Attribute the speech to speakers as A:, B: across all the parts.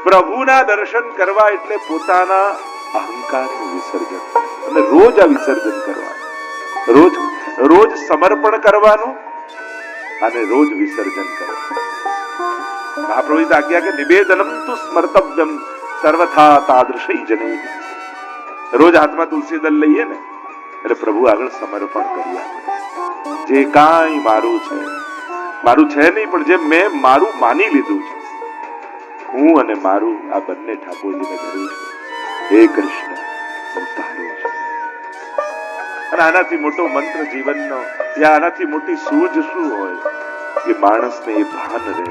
A: પ્રભુના દર્શન કરવા એટલે પોતાના અહંકારનું વિસર્જન, અને રોજ આ વિસર્જન કરવાનું, રોજ રોજ સમર્પણ કરવાનું અને રોજ વિસર્જન કરવાનું. મહાપ્રભુએ આજ્ઞા કે નિવેદનમ તુ સ્મર્તવ્યમ સર્વથા તાદૃશૈ જનૈ. રોજ હાથમાં તુલસી દળ લઈએ ને એટલે પ્રભુ આગળ સમર્પણ કરીએ. જે કાંઈ મારું છે, મારું છે નહીં, પણ જે મેં મારું માની લીધું છે, હું અને મારું આ બંને ઠાકોરજીને ધર્યું છે. હે કૃષ્ણ, હું તારો છું. અને આનાથી મોટો મંત્ર જીવનનો, યા આનાથી મોટી સૂઝ શું હોય કે માણસને એ ભાન રહે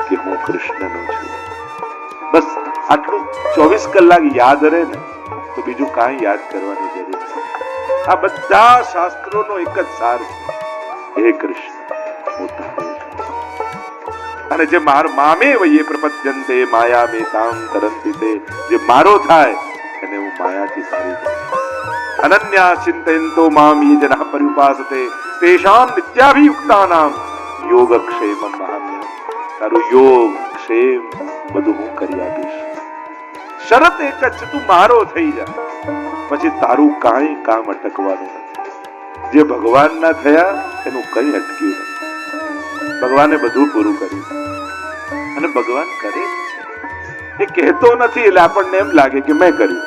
A: કે હું કૃષ્ણનો છું. બસ આટલું 24 કલાક યાદ રહે ને તો બીજું કાંઈ યાદ કરવાની જરૂર નથી. આ બધા શાસ્ત્રોનો એક જ સાર છે, હે કૃષ્ણ, હું તારો છું. અને જે મામે વયે પ્રપદ્યંતે માયા મે તામ તરંતિ તે, જે મારો થાય એને હું માયાથી તારી દઉં. અનન્યા ચિંતયંતો મામ યે જનઃ પર્યુપાસતે તેષામ નિત્યાભિયુક્તાનામ યોગક્ષેમં મહામ્યહં. તારું યોગ ક્ષેમ બધું હું કરી આપીશ. શરત એક જ છે, તું મારો થઈ જા, પછી તારું કાંઈ કામ અટકવાનું નથી. જે ભગવાનના થયા એનું કંઈ અટક્યું નથી. ભગવાને બધું પૂરું કર્યું અને ભગવાન કરે છે. એ કહેતો નથી એટલે આપણને એમ લાગે કે મેં કર્યું.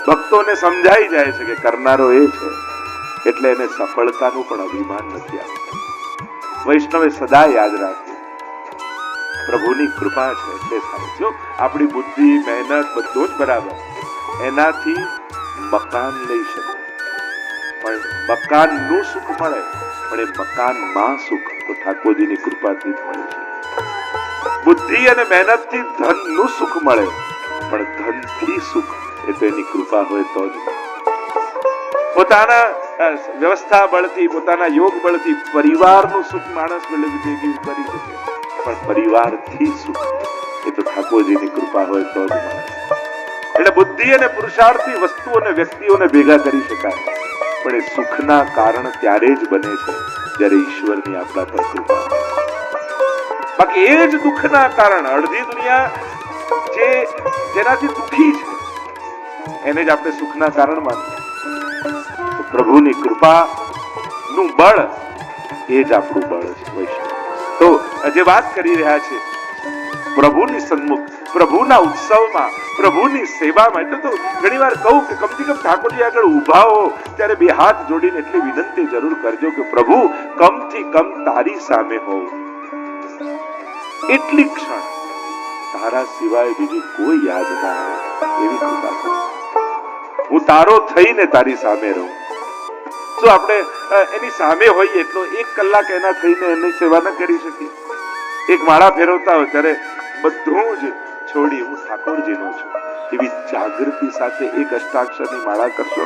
A: ભક્તોને સમજાઈ જાય છે કે કરનારો એ છે, એટલે એને સફળતાનું પણ અભિમાન નથી આવતું. વૈષ્ણવે સદા યાદ રાખવું, પ્રભુની કૃપા છે એટલે થાય. જો આપણી બુદ્ધિ, મહેનત બધું જ બરાબર, એનાથી મકાન લઈ શકે, પણ મકાનનું સુખ મળે, પણ એ મકાનમાં સુખ તો ઠાકોરજીની કૃપાથી જ મળે છે. બુદ્ધિ અને મહેનતથી ધનનું સુખ મળે, પણ ધનથી સુખ એ તો એની કૃપા હોય તો જ. પોતાના વ્યવસ્થા બળથી, પોતાના યોગ બળથી પરિવારનું સુખ માણસ કરી શકે, પણ પરિવારથી સુખ એ તો ઠાકોરજીની કૃપા હોય તો જ મળે. એટલે બુદ્ધિ અને પુરુષાર્થથી વસ્તુ અને વ્યક્તિઓને ભેગા કરી શકાય, પણ એ સુખના કારણ ત્યારે જ બને છે જ્યારે ઈશ્વરની આપણા પર કૃપા. બાકી એ જ દુઃખના કારણ, અડધી દુનિયા જેનાથી દુઃખી છે એને જ આપણે સુખના કારણ માનીએ. પ્રભુની કૃપા નું બળ એ જ આપણું બળ છે વૈષ્ણવ. તો જે વાત કરી રહ્યા છે પ્રભુની સન્મુખ, પ્રભુના ઉત્સવમાં, પ્રભુની સેવામાં, એટલે તો ઘણી વાર કહું કે કમથી કમ ઠાકોરજી આગળ ઉભા હો ત્યારે બે હાથ જોડીને એટલી વિનંતી જરૂર કરજો કે પ્રભુ કમથી કમ તારી સામે હોઉં, એટલી ક્ષણ તારા સિવાય બીજું કોઈ યાદ ના આવે એવી કૃપા કરો. હું તારો થઈને તારી સામે રહું. શું આપણે એની સામે હોઈએ એટલો 1 કલાક એના થઈને એની સેવા ન કરી શકીએ? એક માળા ફેરવતા હોય ત્યારે બધું જ છોડી હું ઠાકોરજીનો છું એવી જાગૃતિ સાથે એક અષ્ટાક્ષરની માળા કરશો,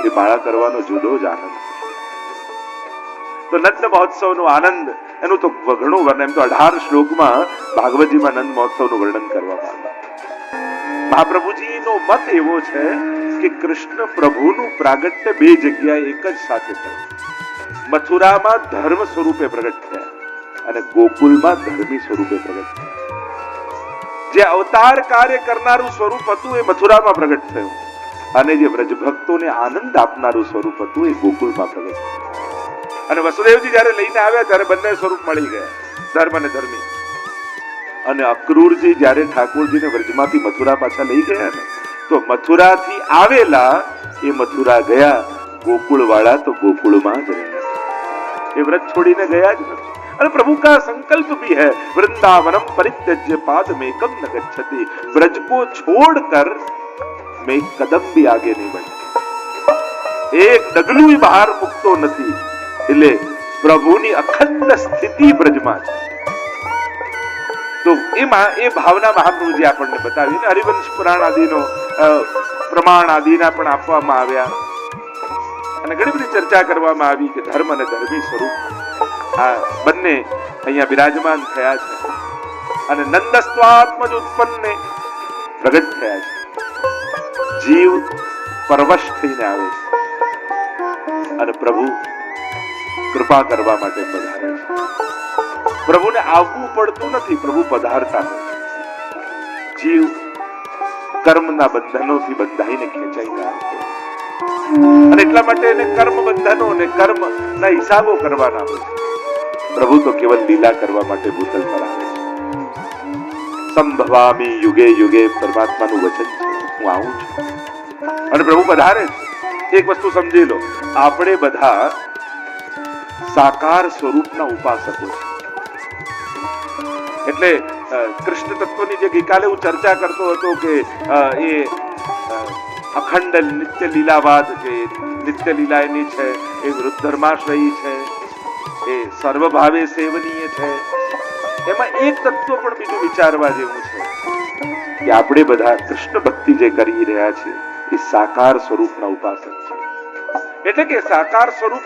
A: એ માળા કરવાનો જુદો જ આનંદ. તો નંદ મહોત્સવનો આનંદ એનું તો ઘણું વર્ણન, એમ તો 18 શ્લોકમાં ભાગવતજીમાં નંદ મહોત્સવનું વર્ણન કરવામાં આવ્યું. મહાપ્રભુજીનો મત એવો છે કે કૃષ્ણ પ્રભુનું પ્રાગટ્ય 2 જગ્યાએ એક જ સાથે થયું. મથુરામાં ધર્મ સ્વરૂપે પ્રગટ થયા અને ગોકુલમાં ધર્મી સ્વરૂપે પ્રગટ થયા. જે અવતાર કાર્ય કરનારું સ્વરૂપ હતું એ મથુરામાં પ્રગટ થયું, અને જે વ્રજ ભક્તોને આનંદ આપનારું સ્વરૂપ હતું એ ગોકુલમાં પ્રગટ થયું. અને વસુદેવજી જયારે લઈને આવ્યા ત્યારે બંને સ્વરૂપ મળી ગયા, ધર્મ અને ધર્મી. અને અક્રૂરજી જયારે ઠાકોરજીને વ્રજમાંથી મથુરા પાછા લઈ ગયા ને, તો મથુરાથી આવેલા એ મથુરા ગયા, ગોકુળ વાળા તો ગોકુળમાં જ રહ્યા. એ વ્રજ છોડીને ગયા જ નથી. અને પ્રભુ का संकल्प भी है, वृंदावनम परित्यज्य पादमेकम न गच्छति. ब्रज को छोड़कर मैं एक कदम भी आगे नहीं बढ़ी, એક ડગલું બહાર મૂકતો નથી. એટલે પ્રભુની અખંડ સ્થિતિ બ્રજમાં છે. તો એમાં એ ભાવના મહાપ્રભુજી આપણને બતાવી. હરિવંશ પુરાણ આદિનો પ્રમાણ આદિના પણ આપવામાં આવ્યા અને ઘણી બધી ચર્ચા કરવામાં આવી કે ધર્મ અને ધર્મી સ્વરૂપ આ બંને અહીંયા બિરાજમાન થયા છે અને નંદસ્વાત્મજ ઉત્પન્ને પ્રગટ થયા છે. જીવ પરવશ થઈને આવે છે અને પ્રભુ કૃપા કરવા માટે પધારે છે. પ્રભુને આવવું પડતું નથી, પ્રભુ પધારતા હોય. જીવ કર્મના બંધનોથી બંધાઈને ખેંચાઈને આવતો, અને એટલા માટે એને કર્મ બંધનો અને કર્મના હિસાબો કરવાના હોય છે. પ્રભુ તો કેવલ લીલા કરવા માટે ભૂતલ પર આવે છે. સંભવામી યુગે યુગે પરમાત્માનું વચન છે, હું આવું છું. અને પ્રભુ પધારે છે. એક વસ્તુ સમજી લો, આપણે બધા સાકાર સ્વરૂપના ઉપાસકો છે. એટલે કૃષ્ણ તત્વની જે ગઈકાલે હું ચર્ચા કરતો હતો કે એ અખંડ નિત્ય લીલાવાદ છે, નિત્ય લીલા એની છે, એ વૃદ્ધર્માશ્રયી છે, એ સર્વભાવે સેવનીય છે. એમાં એક તત્વ પણ બીજું વિચારવા જેવું છે કે આપણે બધા કૃષ્ણ ભક્તિ જે કરી રહ્યા છીએ એ સાકાર સ્વરૂપના ઉપાસક છે. એટલે કે સાકાર સ્વરૂપ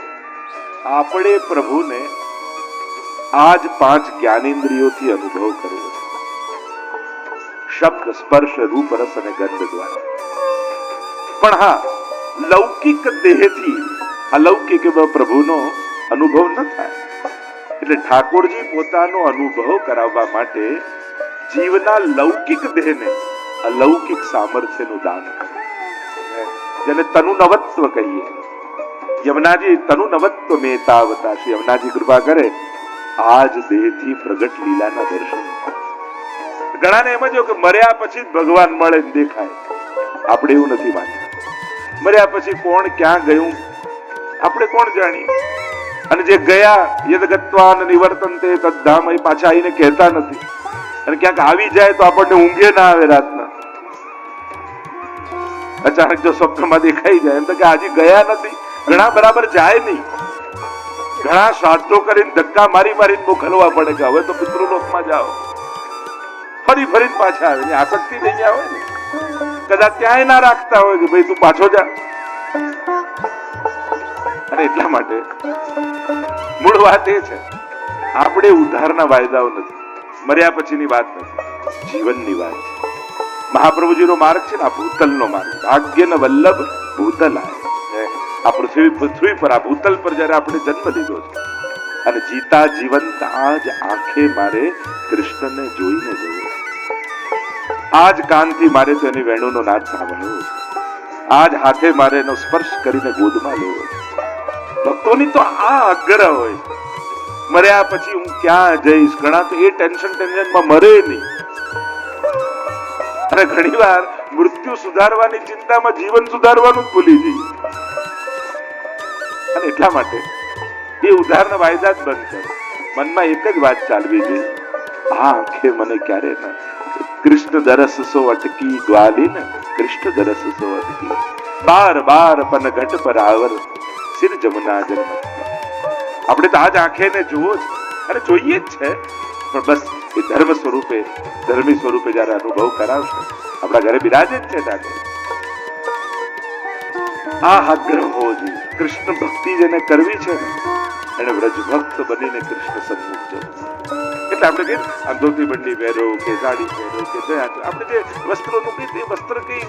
A: આપણે પ્રભુને આજ 5 જ્ઞાનેન્દ્રિયોથી અનુભવ કરવો છે. શબ્દ, સ્પર્શ, રૂપ, રસ અને ગંધ દ્વારા. પણ હા, લૌકિક દેહથી અલૌકિક પ્રભુનો અનુભવ ન થાય. એટલે ઠાકોરજી પોતાનો અનુભવ કરાવવા માટે જીવના લૌકિક દેહને અલૌકિક સામર્થ્યનું દાન કરે, જેને તનુનવત્વ કહીએ. યમુનાજી તનુનવત્વ મેતાવતા, શ્રી યમુનાજી કૃપા કરે આજ દેહથી પ્રગટ લીલાના દર્શન. ઘણાને એમ જ કે મર્યા પછી જ ભગવાન મળે દેખાય. આપણે એવું નથી માનતા. મર્યા પછી કોણ ક્યાં ગયું આપણે કોણ જાણીએ? અને જે ગયા યદગત્વાન નિવર્તન્તે તદ્ધામ, એ પાછા આવીને કહેતા નથી. અને ક્યાંક આવી જાય તો આપણને ઊંઘે ના આવે રાતના. અચાનક જો સ્વપ્નમાં દેખાઈ જાય એમ તો કે આજે ગયા નથી. ઘણા બરાબર જાય નહીં. ઘણા શ્રાદ્ધો કરીને ધક્કા મારી મારીને મોકલવા પડે કે હવે તો પિતૃલોકમાં જાઓ. ફરી ફરી પાછા આવે. આસક્તિ નહીં આવે ને, કદાચ ત્યાંય ના રાખતા હોય કે ભાઈ તું પાછો જા. અને એટલા માટે મૂળ વાત એ છે, આપણે ઉદ્ધારના વાયદાઓ નથી, મર્યા પછીની વાત નથી, જીવનની વાત છે. મહાપ્રભુજીનો માર્ગ છે ને આ ભૂતલનો માર્ગ. ભાગ્યન વલ્લભ ભૂતલ આ પૃથ્વી પર, આ ભૂતલ પર જયારે આપણે જન્મ લીધો છે અને જીતા જીવંત આજ આંખે મારે કૃષ્ણને જોઈને જવું, આજ કાનથી મારે તો એની વેણુનો નાદ સાંભળવો, આજ હાથે મારે એનો સ્પર્શ કરીને ગોદમાં લેવો. ભક્તોની તો આ આગ્રહ હોય. મર્યા પછી હું ક્યાં જઈશ? ઘણા તો એ ટેન્શનમાં મરે નહીં. અને ઘણી વાર મૃત્યુ સુધારવાની ચિંતામાં જીવન સુધારવાનું જ ભૂલી જઈએ. અને એટલા માટે એ ઉધારના વાયદા જ બંધ કરો. મનમાં એક જ વાત ચાલવી જોઈએ, આ આંખે મને ક્યારે ના કૃષ્ણ દરસ સો અટકી ગ્વાલી ને કૃષ્ણ દરસ સો અટકી બાર બાર પન ઘટ પર આવર સિર જમુના જન્મ. આપણે તો આજ આંખે ને જુઓ જ અને જોઈએ જ છે, પણ બસ એ ધર્મ સ્વરૂપે, ધર્મી સ્વરૂપે જયારે અનુભવ કરાવશે આપણા ઘરે બિરાજે જ છે ઠાકોર. આ આગ્રહ હોવો જોઈએ. કૃષ્ણ ભક્તિ જેને કરવી છે ને એને વ્રજ ભક્ત બનીને કૃષ્ણ સન્મુખ જવું. એટલે આપણે કે ધોતી બંડી પહેરો કે સાડી પહેરો કે આપણે જે વસ્ત્રોનું કઈ તે વસ્ત્ર કઈ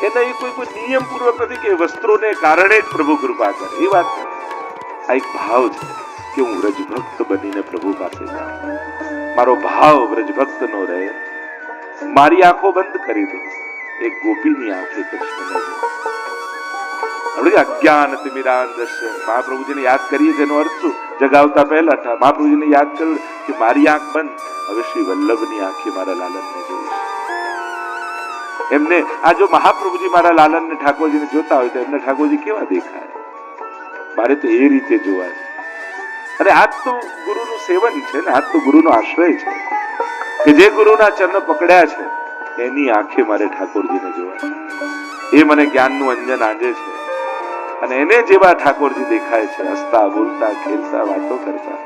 A: એના એ કોઈ નિયમ પૂર્વક નથી કે વસ્ત્રોને કારણે જ પ્રભુ કૃપા કરે, એ વાત નથી. આ એક ભાવ છે કે હું વ્રજભક્ત બનીને પ્રભુ પાસે જાઉં. મારો ભાવ વ્રજભક્ત નો રહે. મારી આંખો બંધ કરી દો, એક ગોપીની આંખે કૃષ્ણને અજ્ઞાન તિમિરાંધસ્ય. મહાપ્રભુજીને યાદ કરીએ તેનો અર્થ શું? જગાવતા પહેલા મહાપ્રભુજીને યાદ કર્યું કે મારી આંખ બંધ, હવે શ્રી વલ્લભની આંખે મારા લાલનને જોઈશ. એમને આ જો મહાપ્રભુજી મારા લાલનને ઠાકોરજીને જોતા હોય તો એમને ઠાકોરજી કેવા દેખાય? મારે તો એ રીતે જોવા છે. અને આજ તો ગુરુનું સેવન છે ને, આજ તો ગુરુનો આશ્રય છે કે જે ગુરુના ચરણ પકડ્યા છે એની આંખે મારે ઠાકોરજીને જોવા. એ મને જ્ઞાનનું અંજન આંજે છે અને એને જેવા ઠાકોરજી દેખાય છે, હસતા બોલતા ખેલતા વાતો કરતા,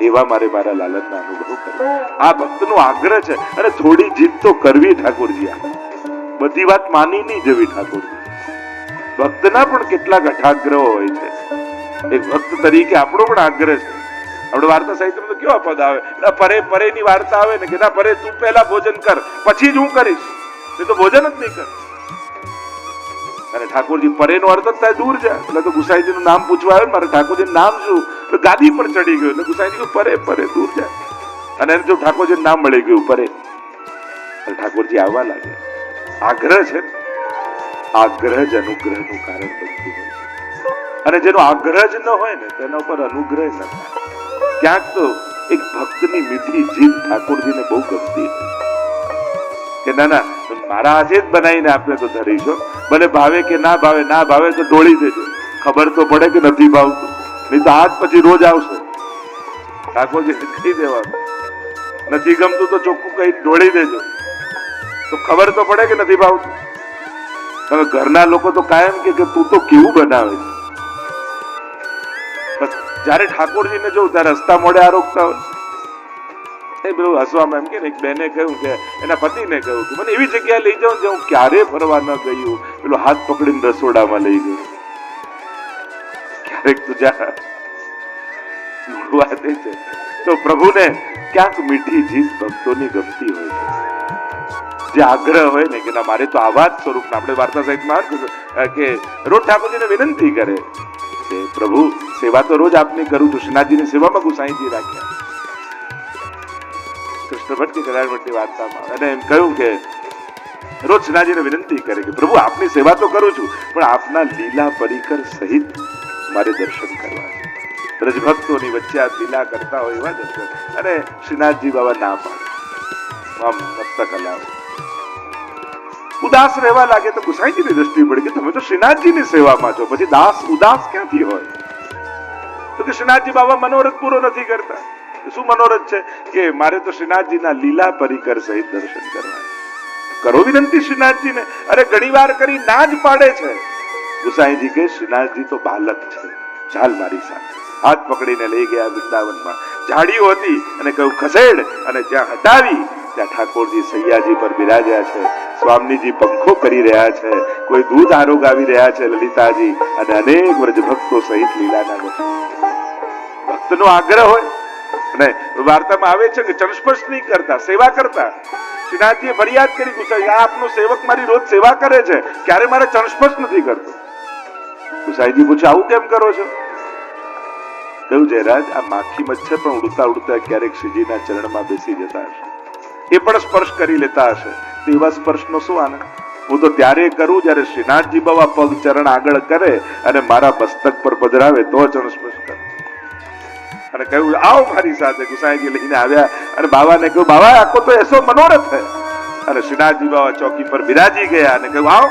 A: એવા મારે મારા લાલનના અનુભવ કરવા. આ ભક્તનો આગ્રહ છે. અને થોડી જીદ તો કરવી ઠાકોરજી. બધી વાત માની નહીં જવી ઠાકોરજી. ભક્તના પણ કેટલાક અઠાગ્રહો હોય છે. એક ભક્ત તરીકે આપણો પણ આગ્રહ છે. આપણે વાર્તા સાહિત્યમાં તો કેવા પદ આવે, પરે પરેની વાર્તા આવે ને કે ના પરે તું પહેલા ભોજન કર પછી જ હું કરીશ, એ તો ભોજન જ નહીં કર. અને ઠાકોરજી પરેનો અર્થ જ થાય દૂર જાય. એટલે તો ગુસાઈજીનું નામ પૂછવા આવ્યું, મારે ઠાકોરજીનું નામ શું? ગાદી પર ચડી ગયું એટલે ગુસાઈજી પરે પરે દૂર જાય. અને એને જો ઠાકોરજીનું નામ મળી ગયું પરે, ઠાકોરજી આવવા લાગે. આગ્રહ છે, આગ્રહ જ અનુગ્રહનું કારણ બનતું હોય છે. અને જેનો આગ્રહ જ ન હોય ને તેના ઉપર અનુગ્રહ ન થાય. ક્યાંક તો એક ભક્તની મીઠી જીભ ઠાકોરજીને બહુ ગમતી હોય કે ના મારા હાથે જ બનાવીને આપે તો ધરીશો, ભલે ભાવે કે ના ભાવે, ના ભાવે તો ઢોળી દેજો, ખબર તો પડે કે નથી ભાવતું, નહીં તો આજ પછી રોજ આવશે. ઠાકોરજી કહી દેવાનું, નથી ગમતું તો ચોખ્ખું કહી ઢોળી દેજો, તો ખબર તો પડે કે નથી ભાવતું. હવે ઘરના લોકો તો કાયમ કે તું તો કેવું બનાવે છે. બસ જયારે ઠાકોરજીને જોઉં ત્યારે રસ્તા મોડે આરોગતા હોય. એ પેલું હસવામાં એમ કે એક બેને કહ્યું કે એના પતિને કહ્યું કે મને એવી જગ્યાએ લઈ જાઉં જ્યાં હું ક્યારે ફરવા ન ગયું. પેલો હાથ પકડીને રસોડામાં લઈ ગયો. ક્યારેક તો જા વાત એ છે. તો પ્રભુને ક્યાંક મીઠી જીભ ભક્તોની ગમતી હોય છે. જે આગ્રહ હોય ને કે ના મારે તો આવા જ સ્વરૂપના, આપણે વાર્તા સાહિત્યમાં કે રોજ ઠાકોરજીને વિનંતી કરે કે પ્રભુ સેવા તો રોજ આપની કરું છું. શ્રીનાથજીની સેવામાં ગુસાઈજી રાખ્યા કૃષ્ણ ભટ્ટ કે કલ્યાણ ભટ્ટની વાર્તામાં, અને એમ કહ્યું કે રોજ શ્રીનાથજીને વિનંતી કરે કે પ્રભુ આપની સેવા તો કરું છું, પણ આપના લીલા પરિકર સહિત મારે દર્શન કરવા છે. રજભક્તોની વચ્ચે આ લીલા કરતા હોય એવા દર્શન. અને શ્રીનાથજી બાબા ના પાડે, આમ મસ્તક હલાવે. ઉદાસ રહેવા લાગે તો ગુસાઈજીની દ્રષ્ટિ પડે કે તમે તો શ્રીનાથજીની સેવામાં છો, પછી દાસ ઉદાસ ક્યાંથી હોય? તો કે શ્રીનાથજી બાબા મનોરથ પૂરો નથી કરતા. શું મનોરથ છે? કે મારે તો શ્રીનાથજીના લીલા પરિકર સહિત દર્શન કરવા. કરો વિનંતી શ્રીનાથજીને. અરે ઘણી વાર કરી ના જ પાડે છે. ગુસાઈજી કે શ્રીનાથજી તો બાલક છે, ચાલ મારી સાથે. હાથ પકડીને લઈ ગયા વૃંદાવનમાં. ઝાડીઓ હતી અને કહ્યું ખસેડ, અને જ્યાં હટાવી ત્યાં ઠાકોરજી સૈયાજી પર બિરાજ્યા છે. સ્વામીજી પંખો કરી રહ્યા છે, કોઈ દૂધ આરોગાવી રહ્યા છે લલિતાજી, અને અનેક વ્રજભક્તો સહિત લીલાના ભક્તનો આગ્રહ હોય. અને વાર્તામાં આવે છે કે ચરણસ્પર્શ નહીં કરતા, સેવા કરતા. શ્રીનાથજીએ ફરિયાદ કરી ગુસાઈ, આ આપનો સેવક મારી રોજ સેવા કરે છે, ક્યારે મારે ચરણસ્પર્શ નથી કરતો. ગુસાઈજી પૂછે આવું કેમ કરો છો? કહ્યું જયરાજ આ માખી મચ્છર પણ ઉડતા ઉડતા ક્યારેક શ્રીજીના ચરણમાં બેસી જતા હશે, એ પણ સ્પર્શ કરી લેતા હશે, તો એવા સ્પર્શનો શું આનંદ? હું તો ત્યારે કરું જ્યારે શ્રીનાથજી બાબા પગ ચરણ આગળ કરે અને મારા મસ્તક પર પધરાવે તો ચરણ સ્પર્શ કરે. અને કહ્યું આવો મારી સાથે. ગુસાઈજી લઈને આવ્યા અને બાબાને કહ્યું બાબા આખો તો એસો મનોરથ છે. અને શ્રીનાથજી બાબા ચોકી પર બિરાજી ગયા અને કહ્યું આવો.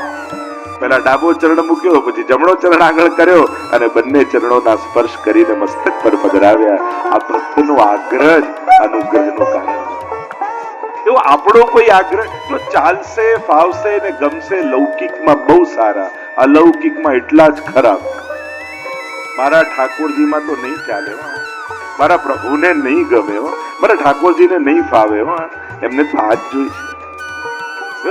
A: પહેલા ડાબો ચરણ મૂક્યો, પછી જમણો ચરણ આગળ કર્યો અને બંને ચરણોના સ્પર્શ કરીને મસ્તક પર પધરાવ્યા. આ ભક્તનો આગ્રહ જ અનુગ્રહનું કારણ છે. એવો આપણો કોઈ આગ્રહ તો ચાલશે, ફાવશે ને ગમશે. લૌકિકમાં બહુ સારા, અલૌકિકમાં એટલા જ ખરાબ. મારા ઠાકોરજીમાં તો નહીં ચાલે, મારા પ્રભુને નહીં ગમે, મારા ઠાકોરજીને નહીં ફાવે. એમને તો આ જ જોઈ છે.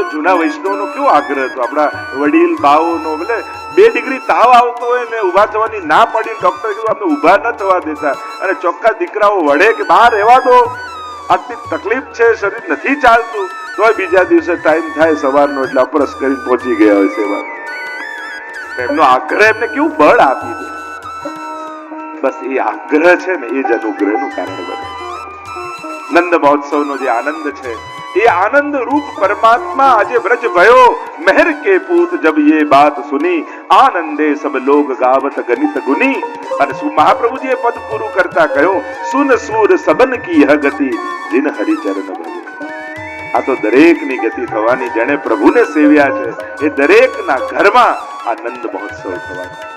A: જૂના વૈષ્ણવનો કેવો આગ્રહ હતો. આપણા વડીલ બાઓનો, ભલે 2 ડિગ્રી તાવ આવતો હોય ને ઉભા થવાની ના પડી, ડોક્ટર કીધું આપણે ઉભા ન થવા દેતા, અને ચોખ્ખા દીકરાઓ વડે કે બહાર રહેવા દો, આટલી તકલીફ છે, શરીર નથી ચાલતું, તો બીજા દિવસે ટાઈમ થાય સવારનો એટલે અપરસ કરીને પહોંચી ગયા હોય સેવા. એમનો આગ્રહ એમને કેવું બળ આપી દે. બસ એ આગ્રહ છે ને એ જ અનુગ્રહનું કારણ બને. નંદ મહોત્સવનો જે આનંદ છે એ આનંદ રૂપ પરમાત્મા આજે વ્રજ ભયો. મહેર કે પૂત જબ ये बात सुनी, આનંદે સબ લોગ ગાવત ગણિત ગુની. અને મહાપ્રભુજીએ પદ પૂરું કરતા કહ્યું સુન સૂર સબન કી યહ ગતિ, जिन હરિચરણ ભજે. આ તો દરેકની ગતિ થવાની, જેણે પ્રભુને સેવ્યા છે એ દરેકના ઘરમાં આનંદ મહોત્સવ થવાનો.